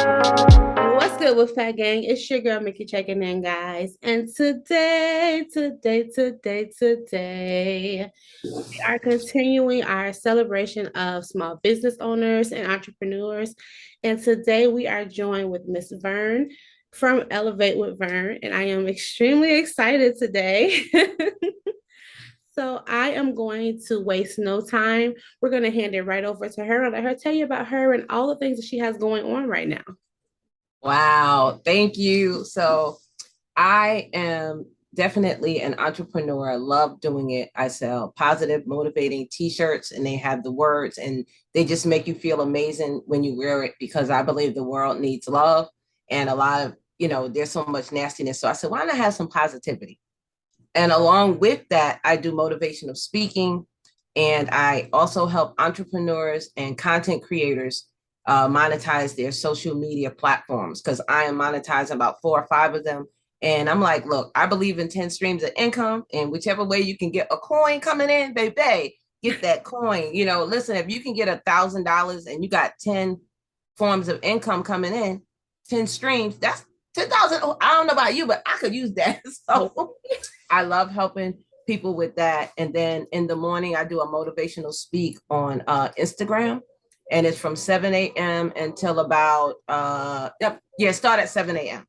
What's good with Fat Gang? It's your girl Mikki checking in, guys. And today, we are continuing our celebration of small business owners and entrepreneurs. And today we are joined with Miss Vern from Elevate with Vern. And I am extremely excited today. So I am going to waste no time. We're going to hand it right over to her and let her tell you about her and all the things that she has going on right now. Wow, thank you. So I am definitely an entrepreneur. I love doing it. I sell positive, motivating t-shirts and they have the words and they just make you feel amazing when you wear it because I believe the world needs love and a lot of, there's so much nastiness. So I said, why not have some positivity? And along with that, I do motivational speaking and I also help entrepreneurs and content creators monetize their social media platforms because I am monetizing about 4 or 5 of them. And I'm like, look, I believe in 10 streams of income and whichever way you can get a coin coming in, baby, get that coin. Listen, if you can get $1,000 and you got 10 forms of income coming in, 10 streams, that's 10,000. I don't know about you, but I could use that. So I love helping people with that. And then in the morning, I do a motivational speak on Instagram. And it's from 7 a.m. until about, start at 7 a.m.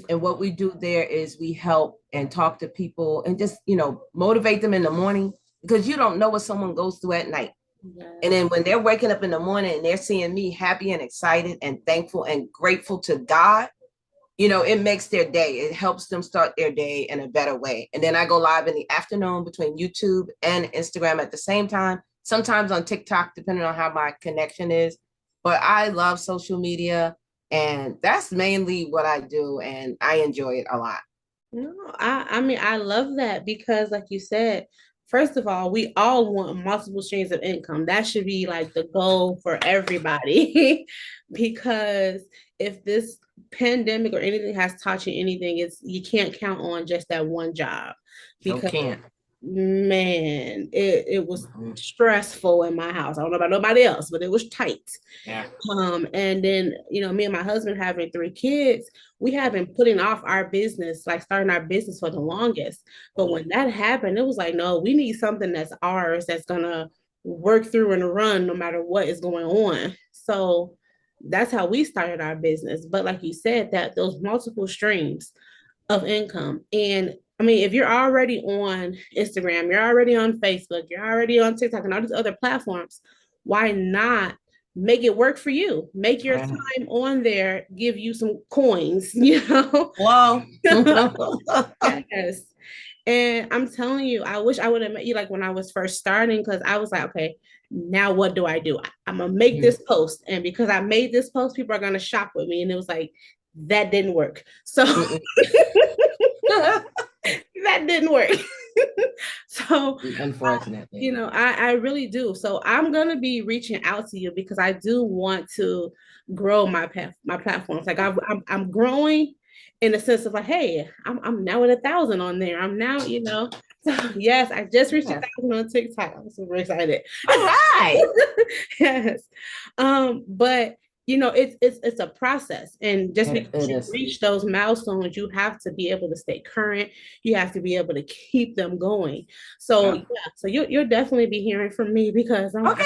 And what we do there is we help and talk to people and just, motivate them in the morning because you don't know what someone goes through at night. Yeah. And then when they're waking up in the morning and they're seeing me happy and excited and thankful and grateful to God, it makes their day. It helps them start their day in a better way. And then I go live in the afternoon between YouTube and Instagram at the same time, sometimes on TikTok, depending on how my connection is. But I love social media and that's mainly what I do. And I enjoy it a lot. No, I mean, I love that because, like you said, first of all, we all want multiple streams of income. That should be like the goal for everybody. Because if this pandemic or anything has taught you anything, it's you can't count on just that one job. Because can't. Man, it was stressful in my house. I don't know about nobody else, but it was tight. Yeah. And then, me and my husband having 3 kids, we have been putting off our business, like starting our business for the longest. But when that happened, it was like, no, we need something that's ours that's gonna work through and run no matter what is going on. So that's how we started our business. But like you said, that those multiple streams of income. And I mean, if you're already on Instagram, you're already on Facebook, you're already on TikTok and all these other platforms, why not make it work for you? Make your time on there, give you some coins, Wow. Yes. And I'm telling you, I wish I would have met you like when I was first starting because I was like, okay, now what do I do? I'm gonna make this post. And because I made this post, people are gonna shop with me. And it was like, that didn't work. So that didn't work. So unfortunately, I really do. So I'm gonna be reaching out to you because I do want to grow my platforms. Like I'm growing in the sense of like, hey, I'm now at 1,000 on there. I'm now, So yes, I just reached 1,000 on TikTok. I'm super excited. All right. Yes. But it's a process, and just because you reach those milestones, you have to be able to stay current. You have to be able to keep them going. So so you'll definitely be hearing from me because I'm okay.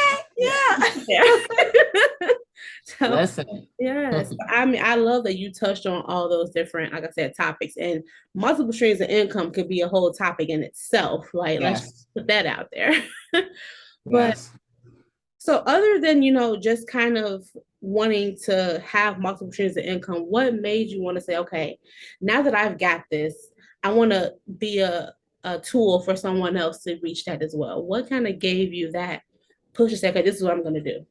So, listen. Yes, I mean, I love that you touched on all those different, like I said, topics, and multiple streams of income could be a whole topic in itself. Like, let's put that out there. But so other than, just kind of wanting to have multiple streams of income, what made you want to say, okay, now that I've got this, I want to be a tool for someone else to reach that as well? What kind of gave you that push to say, okay, this is what I'm going to do?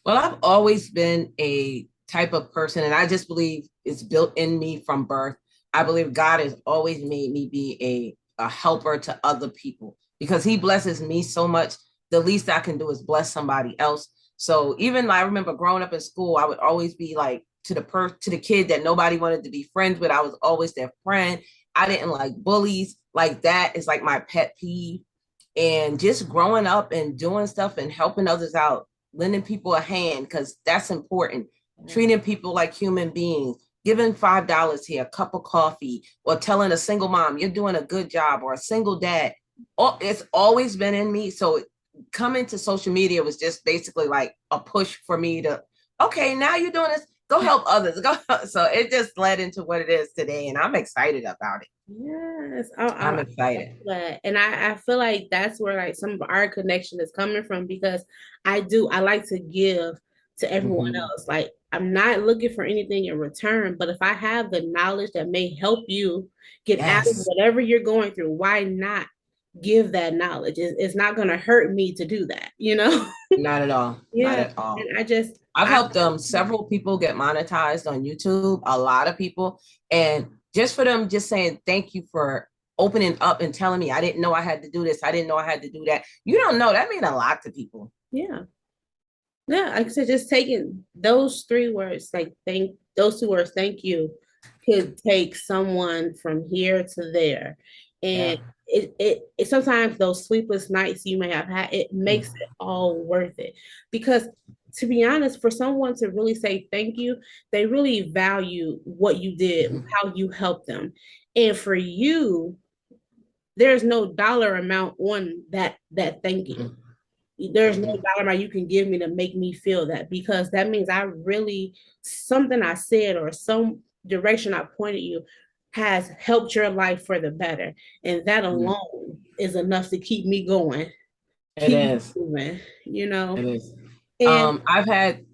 Well, I've always been a type of person, and I just believe it's built in me from birth. I believe God has always made me be a helper to other people because he blesses me so much. The least I can do is bless somebody else. So even I remember growing up in school, I would always be like to the kid that nobody wanted to be friends with. I was always their friend. I didn't like bullies. Like that is like my pet peeve. And just growing up and doing stuff and helping others out, lending people a hand, because that's important. treating people like human beings, giving $5 here, a cup of coffee, or telling a single mom, you're doing a good job, or a single dad. Oh, it's always been in me. So coming to social media was just basically like a push for me to, okay, now you're doing this, go help others. Go. So it just led into what it is today. And I'm excited about it. Yes, I'm excited. and I feel like that's where like some of our connection is coming from because I like to give to everyone Mm-hmm. else. Like I'm not looking for anything in return, but if I have the knowledge that may help you get out of Yes. whatever you're going through, why not give that knowledge? It's not going to hurt me to do that, you know? Not at all. Not Yeah, at all. and I've helped several people get monetized on YouTube, a lot of people. And just for them just saying thank you for opening up and telling me I didn't know I had to do this. I didn't know I had to do that. You don't know. That means a lot to people. yeah. Yeah, like I said, just taking those three words, like thank those two words, thank you, could take someone from here to there. Yeah. And it sometimes those sleepless nights you may have had, it makes it all worth it. Because to be honest, for someone to really say thank you, they really value what you did, Mm-hmm. how you helped them. And for you, there's no dollar amount on that thank you. There's no Mm-hmm. dollar amount you can give me to make me feel that because that means I really something I said or some direction I pointed you has helped your life for the better. And that Mm-hmm. alone is enough to keep me going, It keep me is. moving, It is. And I've had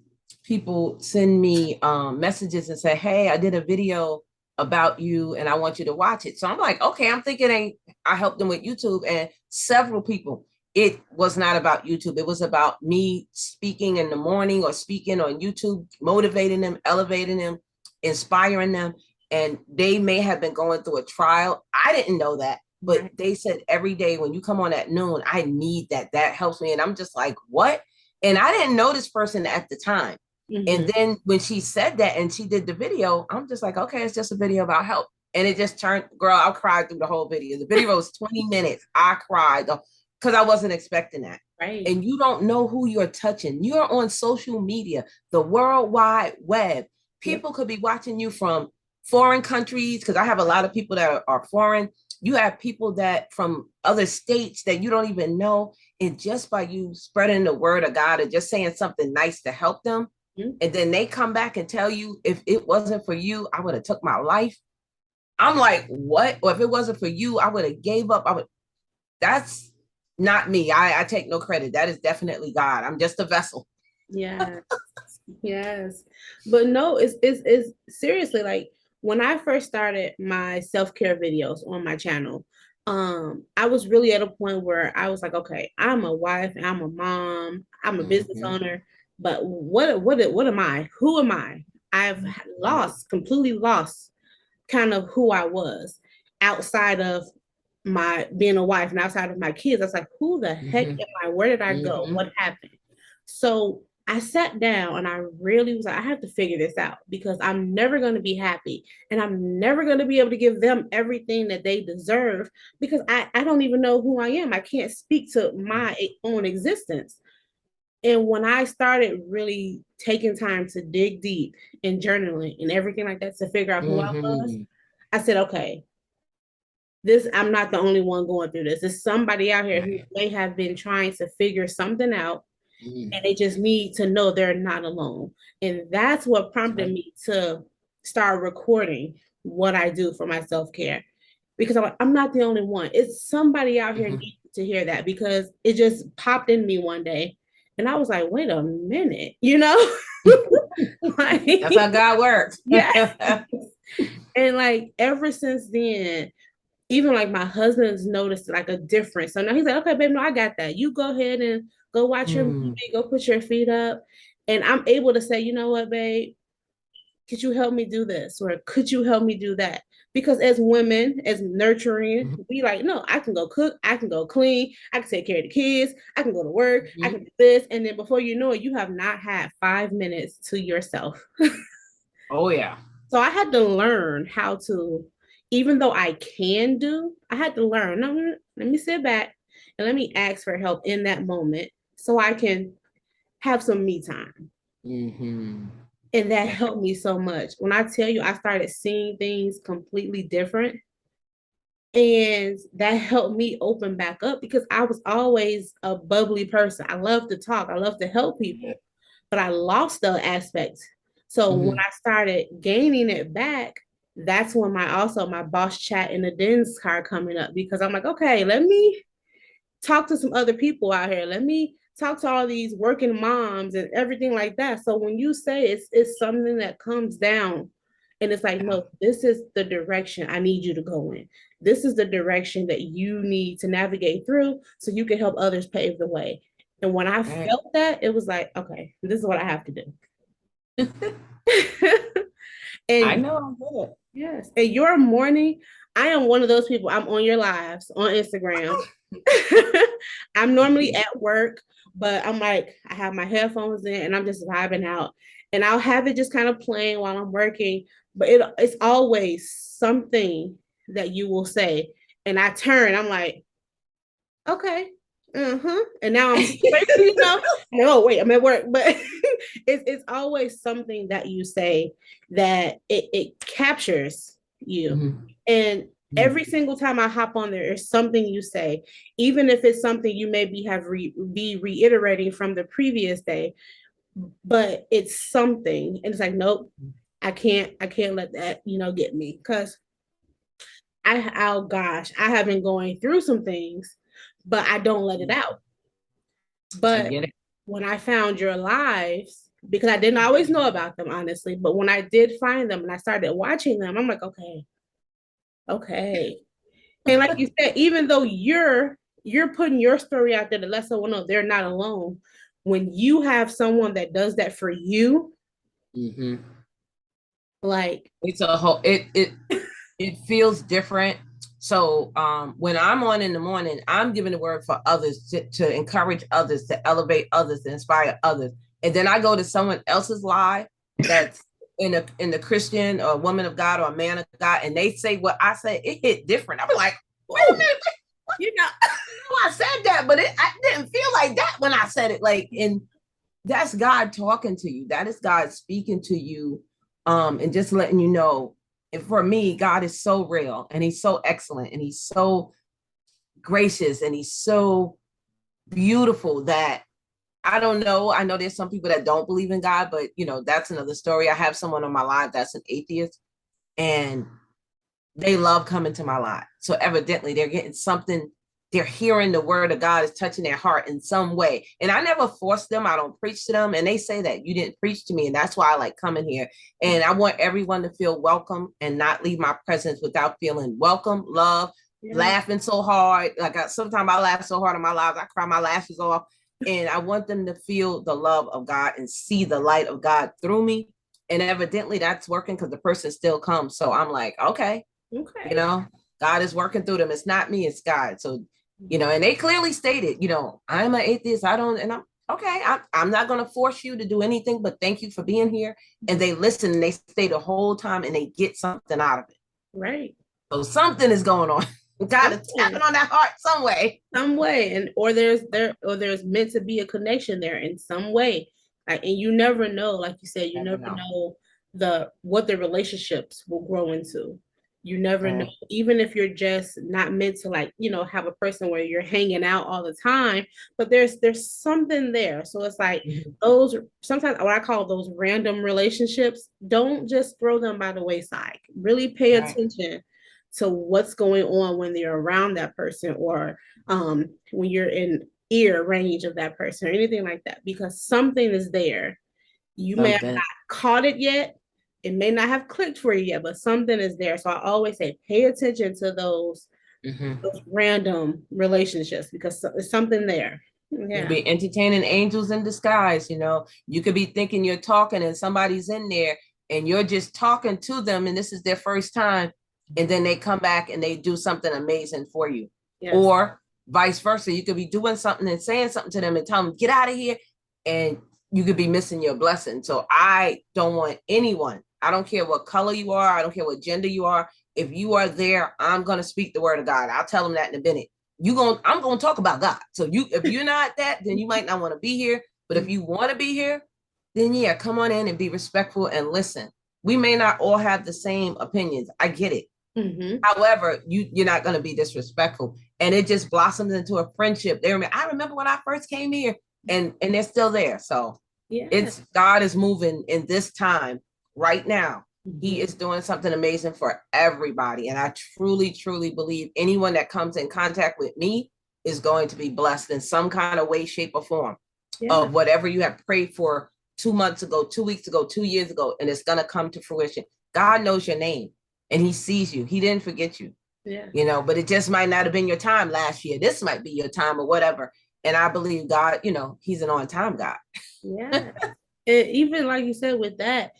people send me messages and say, hey, I did a video about you and I want you to watch it. So I'm like, okay, I'm thinking I helped them with YouTube and several people. It was not about YouTube. It was about me speaking in the morning or speaking on YouTube, motivating them, elevating them, inspiring them. And they may have been going through a trial. I didn't know that, but they said every day when you come on at noon, I need that. That helps me. And I'm just like, what? And I didn't know this person at the time. And then when she said that and she did the video, I'm just like, okay, it's just a video about help. And it just turned, girl, I cried through the whole video. The video was 20 minutes. I cried because I wasn't expecting that. Right. And you don't know who you're touching. You're on social media, the World Wide Web. People could be watching you from foreign countries because I have a lot of people that are foreign. You have people that from other states that you don't even know. And just by you spreading the word of God or just saying something nice to help them, and then they come back and tell you, if it wasn't for you, I would have took my life. I'm like, what? Or if it wasn't for you, I would have gave up. That's not me. I take no credit. That is definitely God. I'm just a vessel. Yeah. Yes. But no, it's seriously like when I first started my self-care videos on my channel, I was really at a point where I was like, okay, I'm a wife, I'm a mom, I'm a business Mm-hmm. owner, but what am I? Who am I? I've completely lost kind of who I was outside of my being a wife and outside of my kids. I was like, who the heck Mm-hmm. am I? Where did I go? Mm-hmm. What happened? So I sat down and I really was like, I have to figure this out because I'm never going to be happy and I'm never going to be able to give them everything that they deserve because I don't even know who I am. I can't speak to my own existence. And when I started really taking time to dig deep in journaling and everything like that to figure out who I was, Mm-hmm. I said, okay, this I'm not the only one going through this. There's somebody out here who Right. may have been trying to figure something out and Mm-hmm. they just need to know they're not alone. And that's what prompted Right. me to start recording what I do for my self-care. Because I'm not the only one. It's somebody out here Mm-hmm. needs to hear that because it just popped in me one day. And I was like, wait a minute, like, That's how God works. yeah. And like ever since then, even like my husband's noticed like a difference. So now he's like, okay, babe, no, I got that. You go ahead and go watch your movie, Mm. go put your feet up. And I'm able to say, you know what, babe, could you help me do this? Or could you help me do that? Because as women, as nurturing, we like, no, I can go cook, I can go clean, I can take care of the kids, I can go to work, I can Mm-hmm. do this. And then before you know it, you have not had 5 minutes to yourself. Oh yeah. So I had to learn how to, even though I can do, I had to learn. No, let me sit back and let me ask for help in that moment so I can have some me time. Mm-hmm. And that helped me so much. When I tell you, I started seeing things completely different. And that helped me open back up because I was always a bubbly person. I love to talk, I love to help people, but I lost the aspect. So when I started gaining it back, that's when my boss chat in the dens card coming up because I'm like, okay, let me talk to some other people out here. Let me talk to all these working moms and everything like that. So when you say it's something that comes down and it's like, no, this is the direction I need you to go in. This is the direction that you need to navigate through so you can help others pave the way. And when I felt that, it was like, okay, this is what I have to do. And I know. yes, and your morning, I am one of those people. I'm on your lives on Instagram. I'm normally at work, but I'm like, I have my headphones in and I'm just vibing out. And I'll have it just kind of playing while I'm working, but it's always something that you will say. And I turn, I'm like, okay. And now I'm oh wait, I'm at work. But it's always something that you say that it captures you. And every single time I hop on there, there's something you say, even if it's something you maybe be reiterating from the previous day, but it's something, and it's like, nope, I can't let that get me because oh gosh, I have been going through some things, but I don't let it out. But when I found your lives, because I didn't always know about them honestly, but when I did find them and I started watching them, I'm like, okay. And like you said, even though you're putting your story out there to let someone know they're not alone, when you have someone that does that for you, like it's a whole it feels different. So when I'm on in the morning, I'm giving the word for others to encourage others, to elevate others, to inspire others. And then I go to someone else's live that's in the Christian or woman of God or a man of God, and they say what I say, it hit different. I'm like, wait a minute, I said that, but I didn't feel like that when I said it. Like, and that's God talking to you. That is God speaking to you, and just letting you know. And for me, God is so real and he's so excellent and he's so gracious and he's so beautiful that I don't know. I know there's some people that don't believe in God, but that's another story. I have someone on my live that's an atheist and they love coming to my live. So evidently they're getting something. They're hearing the word of God is touching their heart in some way. And I never force them. I don't preach to them. And they say that you didn't preach to me. And that's why I like coming here. And I want everyone to feel welcome and not leave my presence without feeling welcome, love, laughing so hard. Like sometimes I laugh so hard in my lives, I cry my lashes off. And I want them to feel the love of God and see the light of God through me. And evidently that's working because the person still comes. So I'm like, okay. God is working through them. It's not me, it's God. So and they clearly stated, I'm an atheist. And I'm okay. I'm not going to force you to do anything, but thank you for being here. And they listen and they stay the whole time and they get something out of it. Right. So something is going on. God is tapping on that heart some way. And or there's meant to be a connection there in some way. And you never know, like you said, you never know what the relationships will grow into. You never know, even if you're just not meant to have a person where you're hanging out all the time, but there's something there. So it's like those sometimes what I call those random relationships, don't just throw them by the wayside. Really pay attention to what's going on when they're around that person or when you're in ear range of that person or anything like that, because something is there. You may have not caught it yet. It may not have clicked for you yet, but something is there. So I always say, pay attention to those random relationships because there's something there. Yeah. You'll be entertaining angels in disguise. You could be thinking you're talking and somebody's in there and you're just talking to them and this is their first time. And then they come back and they do something amazing for you. Yes. Or vice versa. You could be doing something and saying something to them and tell them, get out of here. And you could be missing your blessing. So I don't want anyone. I don't care what color you are. I don't care what gender you are. If you are there, I'm going to speak the word of God. I'll tell them that in a minute. I'm going to talk about God. So if you're not that, then you might not want to be here. But if you want to be here, then yeah, come on in and be respectful and listen. We may not all have the same opinions. I get it. Mm-hmm. However, you're not going to be disrespectful, and it just blossoms into a friendship. I remember when I first came here, and they're still there. So Yeah. it's God is moving in this time right now. Mm-hmm. He is doing something amazing for everybody, and I truly, truly believe anyone that comes in contact with me is going to be blessed in some kind of way, shape, or form of whatever you have prayed for 2 months ago, 2 weeks ago, 2 years ago, and it's going to come to fruition. God knows your name and he sees you. He didn't forget you. Yeah. You know, but it just might not have been your time last year. This might be your time or whatever. And I believe God, you know, he's an on-time God. Yeah. And even like you said with that,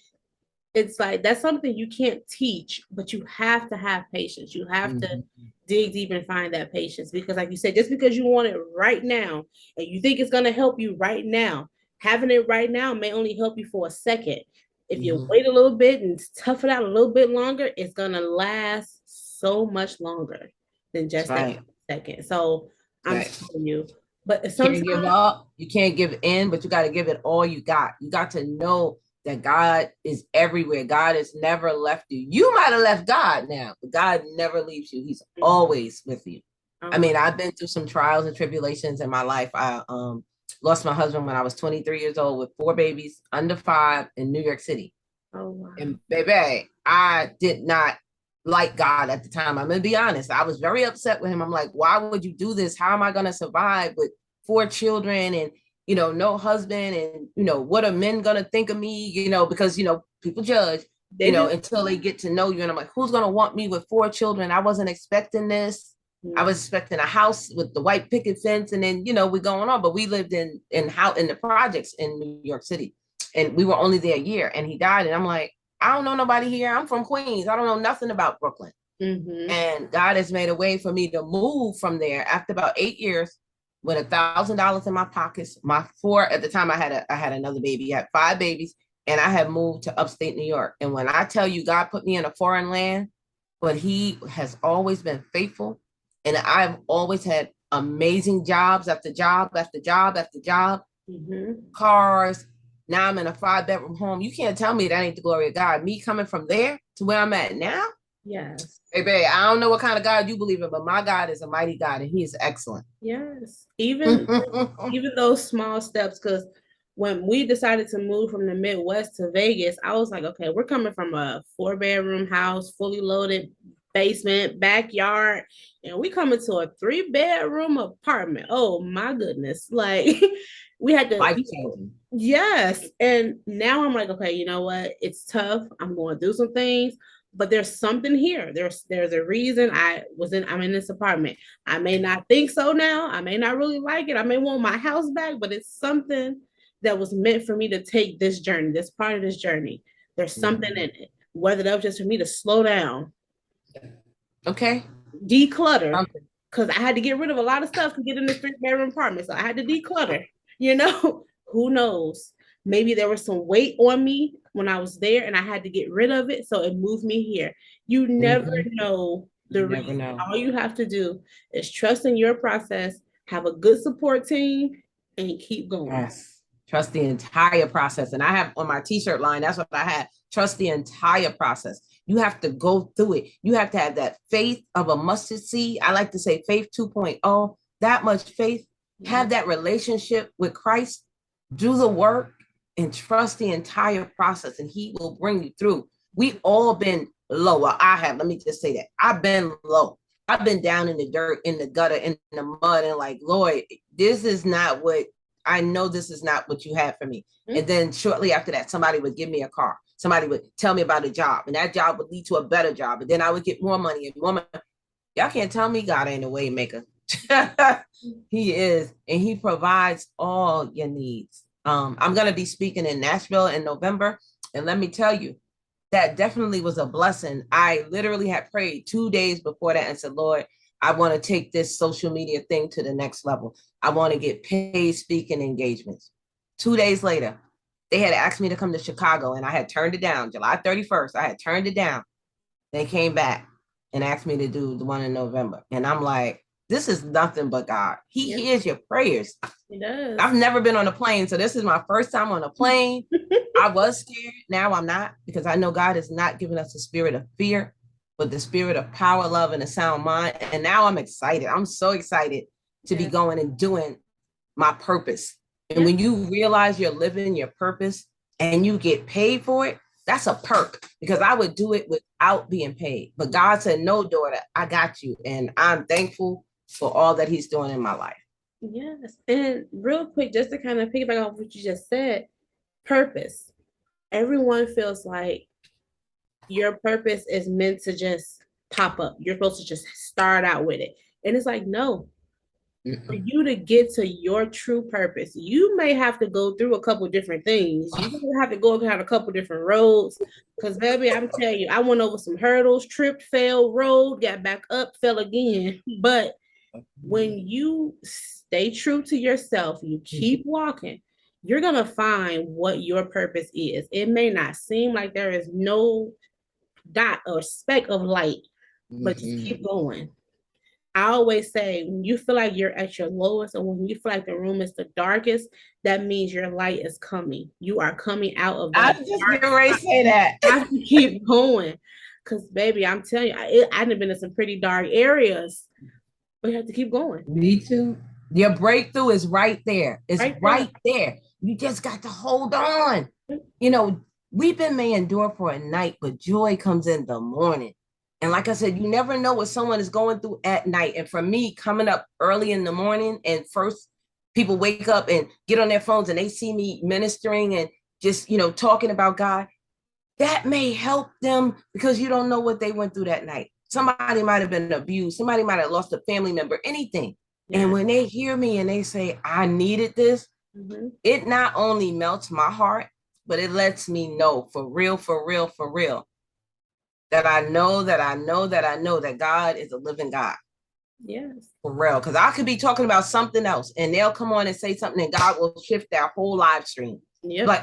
it's like that's something you can't teach, but you have to have patience. You have to dig deep and find that patience, because like you said, just because you want it right now and you think it's going to help you right now, having it right now may only help you for a second. If you wait a little bit and tough it out a little bit longer, it's going to last so much longer than just that second. So I'm telling you, but sometimes you can't give up, you can't give in, but you got to give it all you got. You got to know that God is everywhere. God has never left you. You might have left God now, but God never leaves you. He's always with you. I mean, I've been through some trials and tribulations in my life. I lost my husband when I was 23 years old with 4 babies under 5 in New York City. Oh, wow. And baby, I did not like God at the time. I'm going to be honest. I was very upset with him. I'm like, why would you do this? How am I going to survive with 4 children and, you know, no husband? And, you know, what are men going to think of me? You know, because, you know, people judge, you know, until they get to know you. And I'm like, who's going to want me with 4 children? I wasn't expecting this. I was expecting a house with the white picket fence. And then, you know, we're going on. But we lived in the projects in New York City. And we were only there a year. And he died. And I'm like, I don't know nobody here. I'm from Queens. I don't know nothing about Brooklyn. And God has made a way for me to move from there after about 8 years with $1,000 in my pockets. My 4 at the time, I had another baby. I had 5 babies, and I had moved to upstate New York. And when I tell you God put me in a foreign land, but he has always been faithful. And I've always had amazing jobs after job after job after job, cars. Now I'm in a 5-bedroom home. You can't tell me that ain't the glory of God. Me coming from there to where I'm at now. Yes. Hey, babe, I don't know what kind of God you believe in, but my God is a mighty God, and he is excellent. Yes. Even those small steps, because when we decided to move from the Midwest to Vegas, I was like, okay, we're coming from a 4-bedroom house, fully loaded basement, backyard, and we coming to a 3-bedroom apartment. Oh my goodness. Like we had to life-changing. Yes. And now I'm like, okay, you know what? It's tough. I'm going to do some things, but there's something here. There's a reason I'm in this apartment. I may not think so now. I may not really like it. I may want my house back, but it's something that was meant for me to take this journey, this part of this journey. There's something in it. Whether that was just for me to slow down. Okay. Declutter. Because I had to get rid of a lot of stuff to get in this 3-bedroom apartment. So I had to declutter, you know. Who knows? Maybe there was some weight on me when I was there and I had to get rid of it. So it moved me here. You never know the reason. All you have to do is trust in your process, have a good support team, and keep going. Yes. Trust the entire process. And I have on my t-shirt line, that's what I had. Trust the entire process. You have to go through it. You have to have that faith of a mustard seed. I like to say faith 2.0, that much faith. Have that relationship with Christ. Do the work and trust the entire process, and he will bring you through. We all been low. Well, I have. Let me just say that. I've been low. I've been down in the dirt, in the gutter, in the mud, and like, Lord, this is not what I know. This is not what you have for me. And then shortly after that, somebody would give me a car. Somebody would tell me about a job, and that job would lead to a better job. And then I would get more money and more money. Y'all can't tell me God ain't a way maker. He is, and he provides all your needs. I'm going to be speaking in Nashville in November. And let me tell you, that definitely was a blessing. I literally had prayed 2 days before that and said, Lord, I want to take this social media thing to the next level. I want to get paid speaking engagements. 2 days later, they had asked me to come to Chicago and I had turned it down. July 31st, I had turned it down. They came back and asked me to do the one in November. And I'm like, this is nothing but God. He hears your prayers. He does. I've never been on a plane, so this is my first time on a plane. I was scared. Now I'm not, because I know God has not given us a spirit of fear, but the spirit of power, love, and a sound mind. And now I'm excited. I'm so excited to be going and doing my purpose. And when you realize you're living your purpose and you get paid for it, that's a perk, because I would do it without being paid. But God said, no, daughter, I got you. And I'm thankful for all that he's doing in my life. Yes. And real quick, just to kind of piggyback off what you just said, purpose. Everyone feels like your purpose is meant to just pop up. You're supposed to just start out with it. And it's like, no. For you to get to your true purpose, you may have to go through a couple different things. You may have to go down a couple different roads. Because, baby, I'm telling you, I went over some hurdles, tripped, fell, rolled, got back up, fell again. But when you stay true to yourself, you keep walking, you're going to find what your purpose is. It may not seem like there is no dot or speck of light, but just keep going. I always say, when you feel like you're at your lowest, or when you feel like the room is the darkest, that means your light is coming. You are coming out of that. I was just getting ready to say that. You have to keep going. Because, baby, I'm telling you, I've been in some pretty dark areas, but you have to keep going. Me too. Your breakthrough is right there. It's right there. You just got to hold on. You know, weeping may endure for a night, but joy comes in the morning. And like I said, you never know what someone is going through at night. And for me, coming up early in the morning, and first people wake up and get on their phones and they see me ministering and just, you know, talking about God, that may help them, because you don't know what they went through that night. Somebody might have been abused. Somebody might have lost a family member, anything. Yeah. And when they hear me and they say, I needed this, it not only melts my heart, but it lets me know for real, that I know that God is a living God. Yes. For real. Because I could be talking about something else and they'll come on and say something and God will shift their whole live stream. Yep. Like,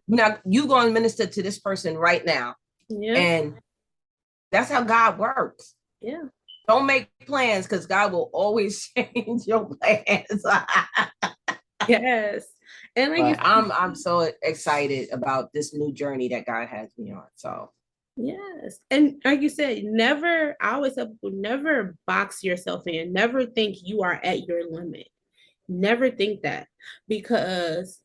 now you going to minister to this person right now. Yeah. And that's how God works. Yeah. Don't make plans, because God will always change your plans. Yes. And like I'm so excited about this new journey that God has me on. So yes. And like you said, I always tell people, never box yourself in. Never think you are at your limit. Never think that, because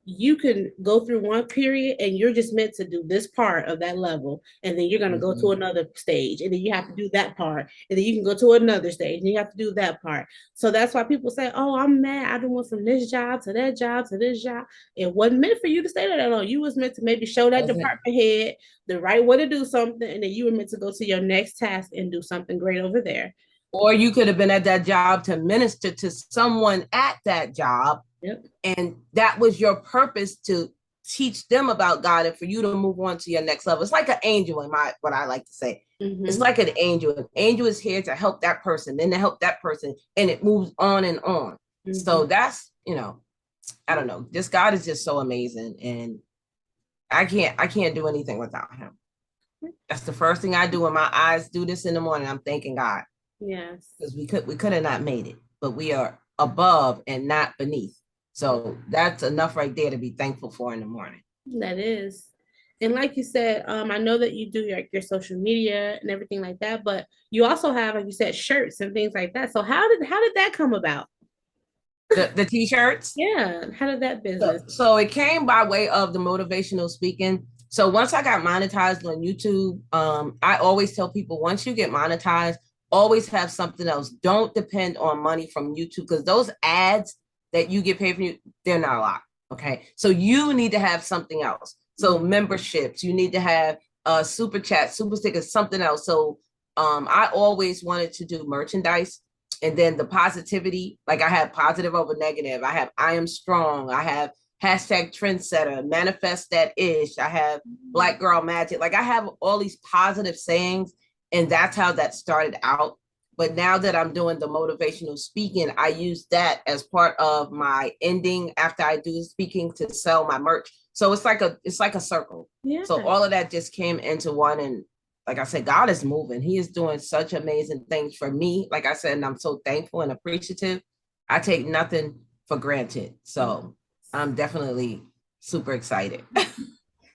you can go through one period and you're just meant to do this part of that level, and then you're going to go to another stage, and then you have to do that part, and then you can go to another stage and you have to do that part. So that's why people say, oh, I'm mad, I done went from this job to that job to this job. It wasn't meant for you to stay there that long. You was meant to maybe show that department head the right way to do something, and then you were meant to go to your next task and do something great over there. Or you could have been at that job to minister to someone at that job. Yep. And that was your purpose, to teach them about God and for you to move on to your next level. It's like an angel, what I like to say. It's like an angel. An angel is here to help that person, then to help that person, and it moves on and on. So that's, you know, I don't know. This God is just so amazing, and I can't do anything without him. That's the first thing I do when my eyes do this in the morning. I'm thanking God. Yes. Because we could have not made it, but we are above and not beneath. So that's enough right there to be thankful for in the morning. That is. And like you said, I know that you do your social media and everything like that, but you also have, like you said, shirts and things like that. So how did that come about? The t-shirts? Yeah. How did that business? So it came by way of the motivational speaking. So once I got monetized on YouTube, I always tell people, once you get monetized, always have something else. Don't depend on money from YouTube, because those ads that you get paid for, they're not a lot. Okay. So you need to have something else. So memberships, you need to have super chat, super stickers, something else. So I always wanted to do merchandise. And then the positivity, like I have positive over negative. I have I am strong. I have hashtag trendsetter, manifest that ish. I have black girl magic. Like I have all these positive sayings. And that's how that started out. But now that I'm doing the motivational speaking, I use that as part of my ending after I do speaking to sell my merch. So it's like a circle. Yeah. So all of that just came into one, and like I said, God is moving. He is doing such amazing things for me. Like I said, and I'm so thankful and appreciative. I take nothing for granted. So I'm definitely super excited.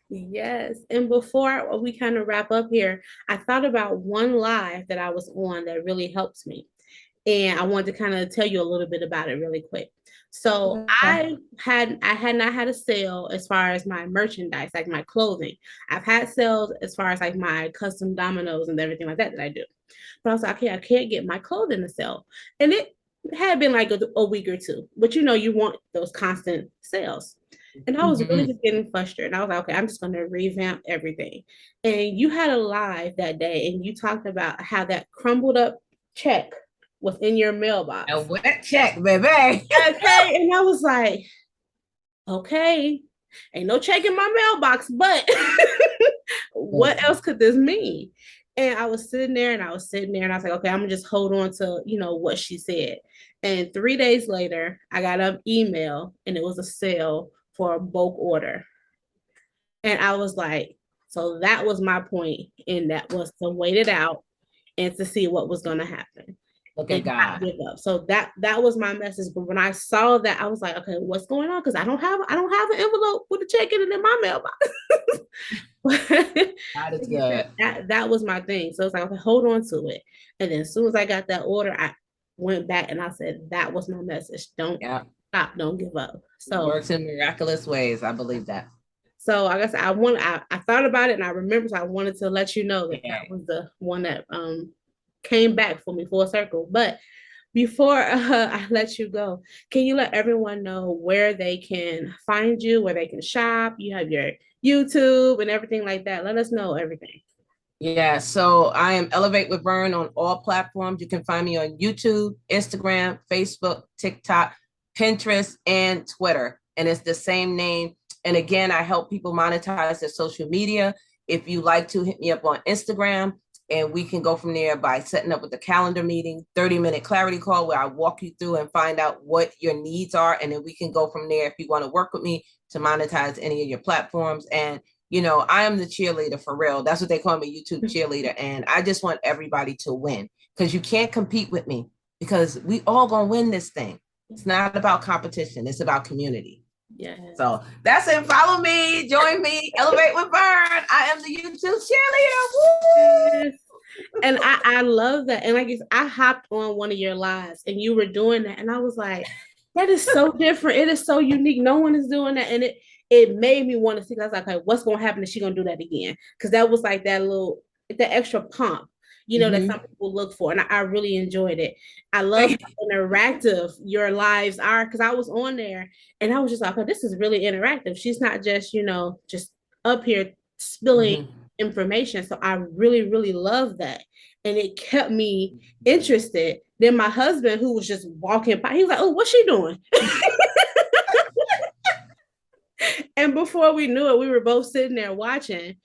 Yes. And before we kind of wrap up here, I thought about one live that I was on that really helped me. And I wanted to kind of tell you a little bit about it really quick. So Okay. I had not had a sale as far as my merchandise, like my clothing. I've had sales as far as like my custom dominoes and everything like that that I do. But I was like, okay, I can't get my clothing to sell. And it had been like a week or two, but you know, you want those constant sales. And I was really Mm-hmm. just getting frustrated. I was like, okay, I'm just going to revamp everything. And you had a live that day and you talked about how that crumbled up check was in your A mailbox. wet check, baby. Okay. And I was like, okay, ain't no check in my mailbox, but what else could this mean? And I was sitting there and I was sitting there and I was like, okay, I'm gonna just hold on to, you know, what she said. And 3 days later, I got an email and it was a sale for a bulk order. And I was like, so that was my point, and that was to wait it out and to see what was gonna happen Look and at not God. give up. So that was my message. But when I saw that, I was like, okay, what's going on? Because I don't have an envelope with a check in it in my mailbox. God is good. that was my thing. So it's like, okay, hold on to it. And then as soon as I got that order, I went back and I said, that was my message. Don't Yeah. stop, don't give up. He works in miraculous ways. I believe that. So I guess I thought about it and I remember, so I wanted to let you know that Yeah. that was the one that came back for me full circle. But before I let you go, can you let everyone know where they can find you, where they can shop? You have your YouTube and everything like that. Let us know everything. Yeah, so I am Elevate with Vern on all platforms. You can find me on YouTube, Instagram, Facebook, TikTok, Pinterest, and Twitter. And it's the same name. And again, I help people monetize their social media. If you like to, hit me up on Instagram and we can go from there by setting up with a calendar meeting, 30-minute clarity call where I walk you through and find out what your needs are. And then we can go from there if you want to work with me to monetize any of your platforms. And I am the cheerleader for real. That's what they call me, YouTube cheerleader. And I just want everybody to win because you can't compete with me because we all gonna win this thing. It's not about competition. It's about community. Yeah. So that's it. Follow me, join me, Elevate with Vern. I am the YouTube cheerleader. Woo! And I love that. And like I hopped on one of your lives and you were doing that. And I was like, that is so different. It is so unique. No one is doing that. And it made me want to see. I was like, okay, what's gonna happen if she gonna do that again? Because that was like the extra pump, that some people look for. And I really enjoyed it. I love how interactive your lives are because I was on there and I was just like, oh, this is really interactive. She's not just, just up here spilling information. So I really, really love that. And it kept me interested. Then my husband, who was just walking by, he was like, oh, what's she doing? And before we knew it, we were both sitting there watching.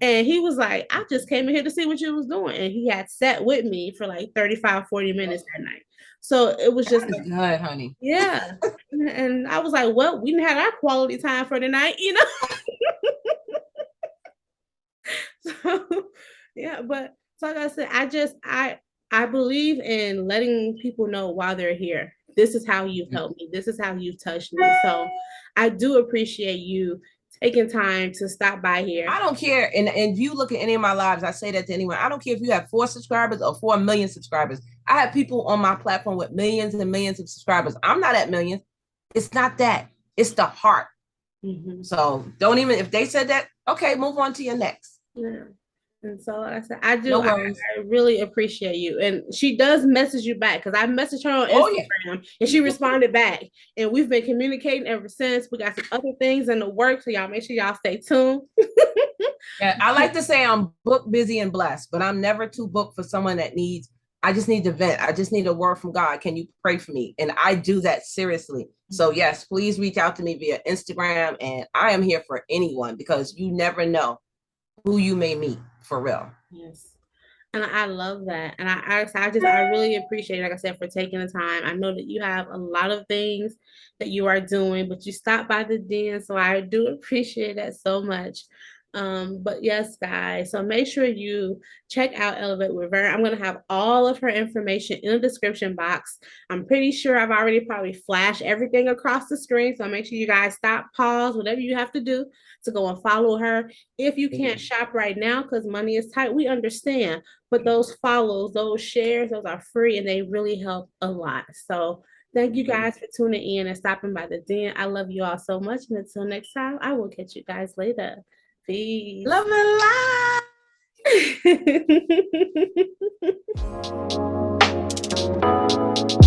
And he was like, I just came in here to see what you was doing. And he had sat with me for like 35, 40 minutes that night. So it was just good, honey. Yeah. And I was like, well, we didn't have our quality time for the night, So yeah, but so like I said, I believe in letting people know while they're here. This is how you've helped me. This is how you've touched me. So I do appreciate you taking time to stop by here. I don't care. And if you look at any of my lives, I say that to anyone. I don't care if you have 4 subscribers or 4 million subscribers. I have people on my platform with millions and millions of subscribers. I'm not at millions. It's not that. It's the heart. So don't even, if they said that, okay, move on to your next. Yeah. And so like I said, I really appreciate you. And she does message you back because I messaged her on Instagram and she responded back. And we've been communicating ever since. We got some other things in the works. So y'all make sure y'all stay tuned. Yeah, I like to say I'm booked, busy, and blessed, but I'm never too booked for someone that I just need to vent. I just need a word from God. Can you pray for me? And I do that seriously. So yes, please reach out to me via Instagram. And I am here for anyone because you never know who you may meet for real. Yes. And I love that. And I really appreciate, like I said, for taking the time. I know that you have a lot of things that you are doing, but you stopped by the den. So I do appreciate that so much. But yes, guys, so make sure you check out Elevate with Vern. I'm going to have all of her information in the description box. I'm pretty sure I've already probably flashed everything across the screen. So make sure you guys stop, pause, whatever you have to do to go and follow her. If you can't shop right now because money is tight, we understand. But those follows, those shares, those are free and they really help a lot. So thank you guys for tuning in and stopping by the den. I love you all so much. And until next time, I will catch you guys later. Peace. Love and life.